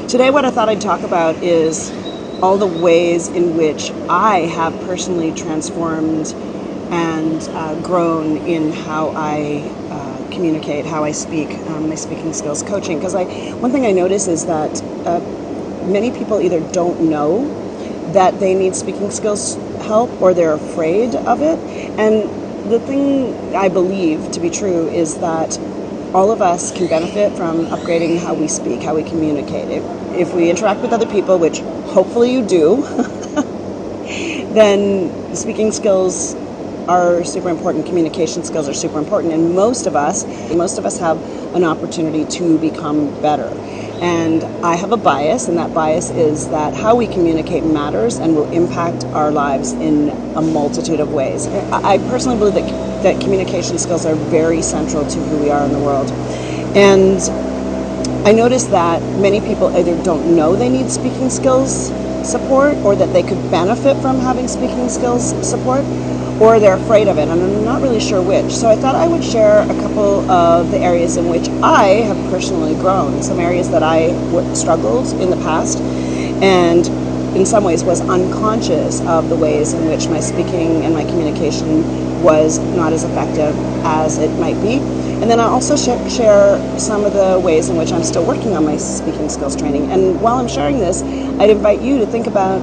Today what I thought I'd talk about is all the ways in which I have personally transformed and grown in how I communicate, how I speak, my speaking skills coaching. Because one thing I notice is that many people either don't know that they need speaking skills help or they're afraid of it. And the thing I believe to be true is that all of us can benefit from upgrading how we speak, how we communicate. If we interact with other people, which hopefully you do, then speaking skills are super important, communication skills are super important, and most of us have an opportunity to become better. And I have a bias, and that bias is that how we communicate matters and will impact our lives in a multitude of ways. I personally believe that communication skills are very central to who we are in the world. And I noticed that many people either don't know they need speaking skills support or that they could benefit from having speaking skills support, or they're afraid of it, and I'm not really sure which. So I thought I would share a couple of the areas in which I have personally grown, some areas that I struggled in the past, and in some ways was unconscious of the ways in which my speaking and my communication was not as effective as it might be. And then I also share some of the ways in which I'm still working on my speaking skills training. And while I'm sharing this, I'd invite you to think about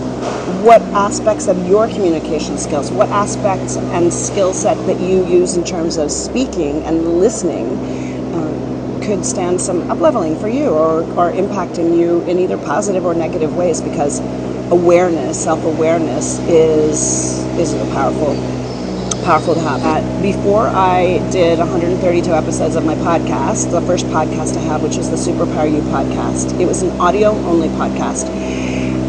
what aspects of your communication skills, what aspects and skill set that you use in terms of speaking and listening could stand some up-leveling for you or impacting you in either positive or negative ways, because awareness, self-awareness is powerful to have. Before I did 132 episodes of my podcast, the first podcast I have, which is the Superpower You podcast, it was an audio-only podcast.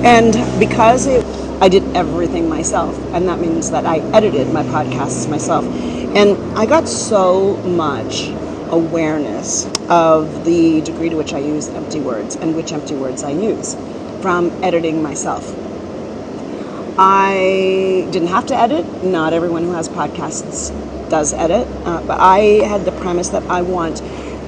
And because I did everything myself, and that means that I edited my podcasts myself, and I got so much awareness of the degree to which I use empty words and which empty words I use from editing myself. I didn't have to edit. Not everyone who has podcasts does edit, but I had the premise that I want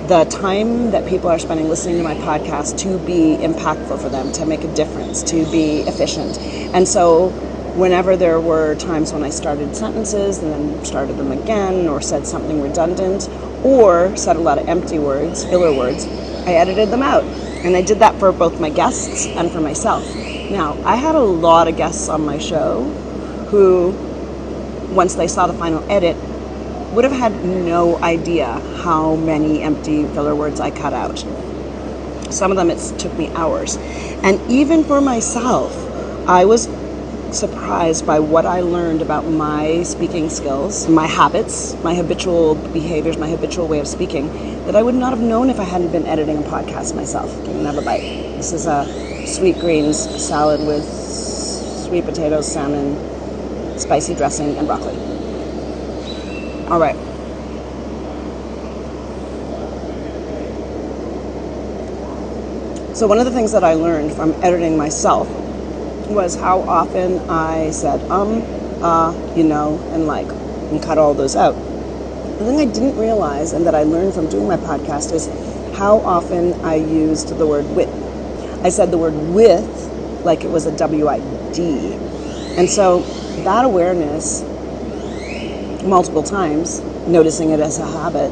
the time that people are spending listening to my podcast to be impactful for them, to make a difference, to be efficient. And so whenever there were times when I started sentences and then started them again, or said something redundant, or said a lot of empty words, filler words, I edited them out. And I did that for both my guests and for myself. Now, I had a lot of guests on my show who, once they saw the final edit, would have had no idea how many empty filler words I cut out. Some of them it took me hours. And even for myself, I was surprised by what I learned about my speaking skills, my habits, my habitual behaviors, my habitual way of speaking, that I would not have known if I hadn't been editing a podcast myself. Can you have a bite? This is a sweet greens salad with sweet potatoes, salmon, spicy dressing, and broccoli. All right. So one of the things that I learned from editing myself was how often I said, you know, and like, and cut all those out. The thing I didn't realize, and that I learned from doing my podcast, is how often I used the word with. I said the word with like it was a W-I-D. And so that awareness, multiple times, noticing it as a habit,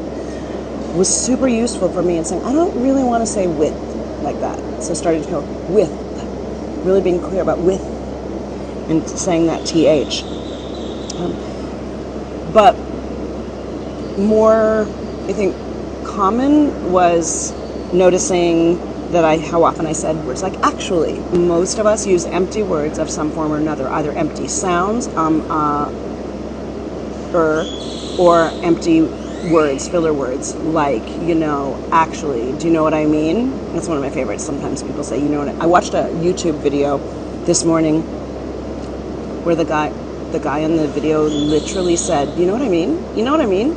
was super useful for me in saying, I don't really want to say with like that. So I started to go with, really being clear about with, and saying that TH. But more, I think, common was noticing that how often I said words like actually. Most of us use empty words of some form or another, either empty sounds, or empty words, filler words, like, you know, actually, do you know what I mean? That's one of my favorites. Sometimes people say, you know what I watched a YouTube video this morning where the guy in the video literally said, you know what I mean? You know what I mean?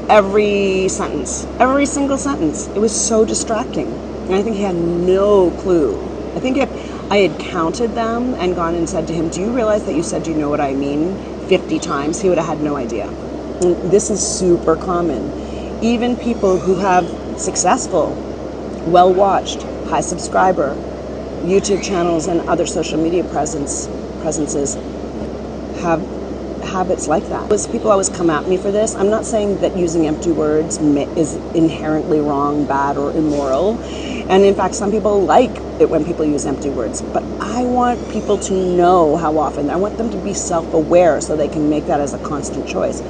Every sentence, every single sentence. It was so distracting. And I think he had no clue. I think if I had counted them and gone and said to him, do you realize that you said, do you know what I mean, 50 times, he would have had no idea. And this is super common. Even people who have successful, well-watched, high subscriber YouTube channels and other social media presences have habits like that. People always come at me for this. I'm not saying that using empty words is inherently wrong, bad, or immoral. And in fact, some people like it when people use empty words. But I want people to know how often. I want them to be self-aware so they can make that as a constant choice.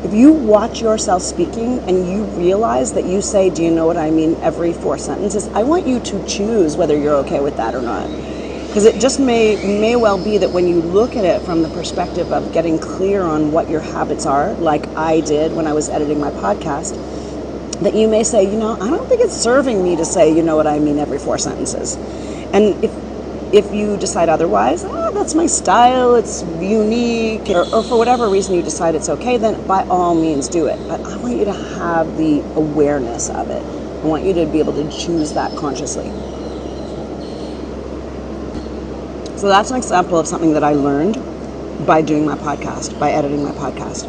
If you watch yourself speaking and you realize that you say, "Do you know what I mean?" every 4 sentences, I want you to choose whether you're okay with that or not. Because it just may well be that when you look at it from the perspective of getting clear on what your habits are, like I did when I was editing my podcast, that you may say, I don't think it's serving me to say, "You know what I mean?" every 4 sentences. And if you decide otherwise, that's my style, it's unique, or for whatever reason you decide it's okay, then by all means do it. But I want you to have the awareness of it. I want you to be able to choose that consciously. So that's an example of something that I learned by doing my podcast, by editing my podcast.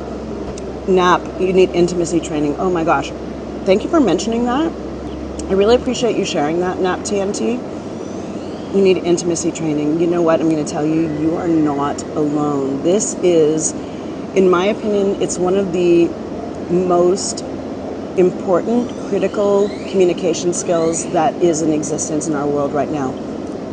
NAP, you need intimacy training. Oh my gosh. Thank you for mentioning that. I really appreciate you sharing that, NAP TMT. You need intimacy training. You know what? I'm going to tell you, you are not alone. This is, in my opinion, it's one of the most important, critical communication skills that is in existence in our world right now.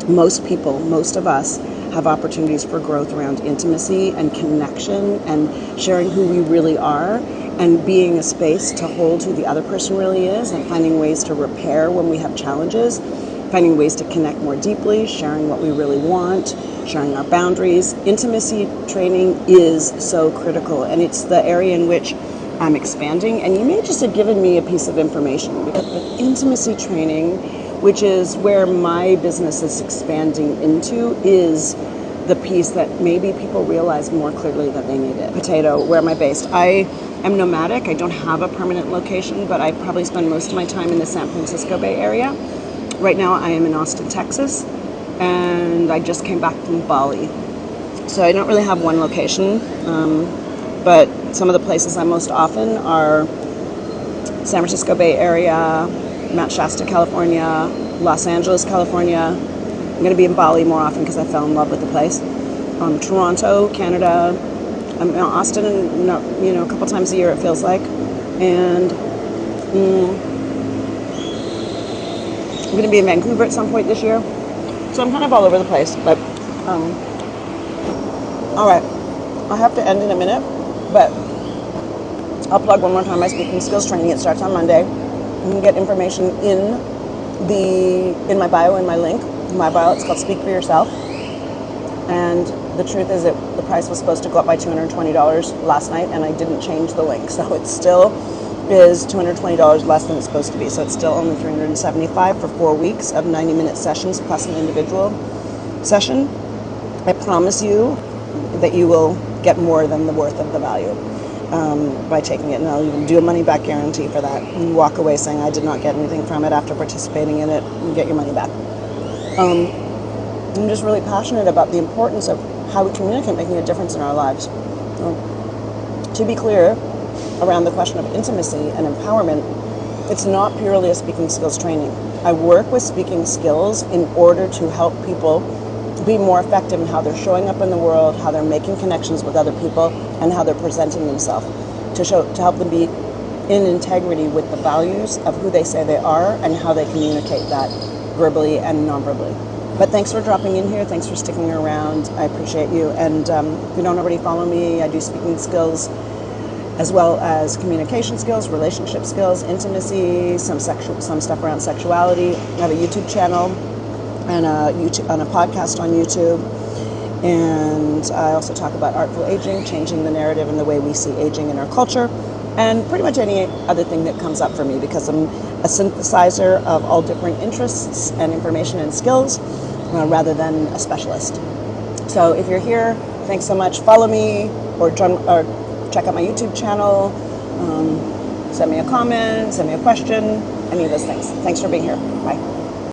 Most people, most of us, have opportunities for growth around intimacy and connection and sharing who we really are and being a space to hold who the other person really is and finding ways to repair when we have challenges, finding ways to connect more deeply, sharing what we really want, sharing our boundaries. Intimacy training is so critical, and it's the area in which I'm expanding. And you may just have given me a piece of information, because intimacy training, which is where my business is expanding into, is the piece that maybe people realize more clearly that they need it. Potato, where am I based? I am nomadic. I don't have a permanent location, but I probably spend most of my time in the San Francisco Bay Area. Right now I am in Austin, Texas, and I just came back from Bali. So I don't really have one location, but some of the places I'm most often are San Francisco Bay Area, Mount Shasta, California, Los Angeles, California. I'm going to be in Bali more often because I fell in love with the place. Toronto, Canada. I'm in Austin, a couple times a year it feels like. And I'm going to be in Vancouver at some point this year. So I'm kind of all over the place. But, all right. I have to end in a minute, but I'll plug one more time my speaking skills training. It starts on Monday. You can get information in my bio, in my link. In my bio, it's called Speak For Yourself. And the truth is that the price was supposed to go up by $220 last night, and I didn't change the link. So it still is $220 less than it's supposed to be. So it's still only $375 for 4 weeks of 90-minute sessions plus an individual session. I promise you that you will get more than the worth of the value by taking it. And I'll even do a money-back guarantee for that. You walk away saying, "I did not get anything from it after participating in it," you get your money back. I'm just really passionate about the importance of how we communicate making a difference in our lives. To be clear, around the question of intimacy and empowerment, it's not purely a speaking skills training. I work with speaking skills in order to help people be more effective in how they're showing up in the world, how they're making connections with other people, and how they're presenting themselves, to help them be in integrity with the values of who they say they are and how they communicate that verbally and non-verbally. But thanks for dropping in here. Thanks for sticking around. I appreciate you. And if you don't already follow me, I do speaking skills as well as communication skills, relationship skills, intimacy, some stuff around sexuality. I have a YouTube channel and a podcast on YouTube. And I also talk about artful aging, changing the narrative and the way we see aging in our culture, and pretty much any other thing that comes up for me, because I'm a synthesizer of all different interests and information and skills rather than a specialist. So if you're here, thanks so much. Follow me or check out my YouTube channel. Send me a comment, send me a question, any of those things. Thanks for being here. Bye.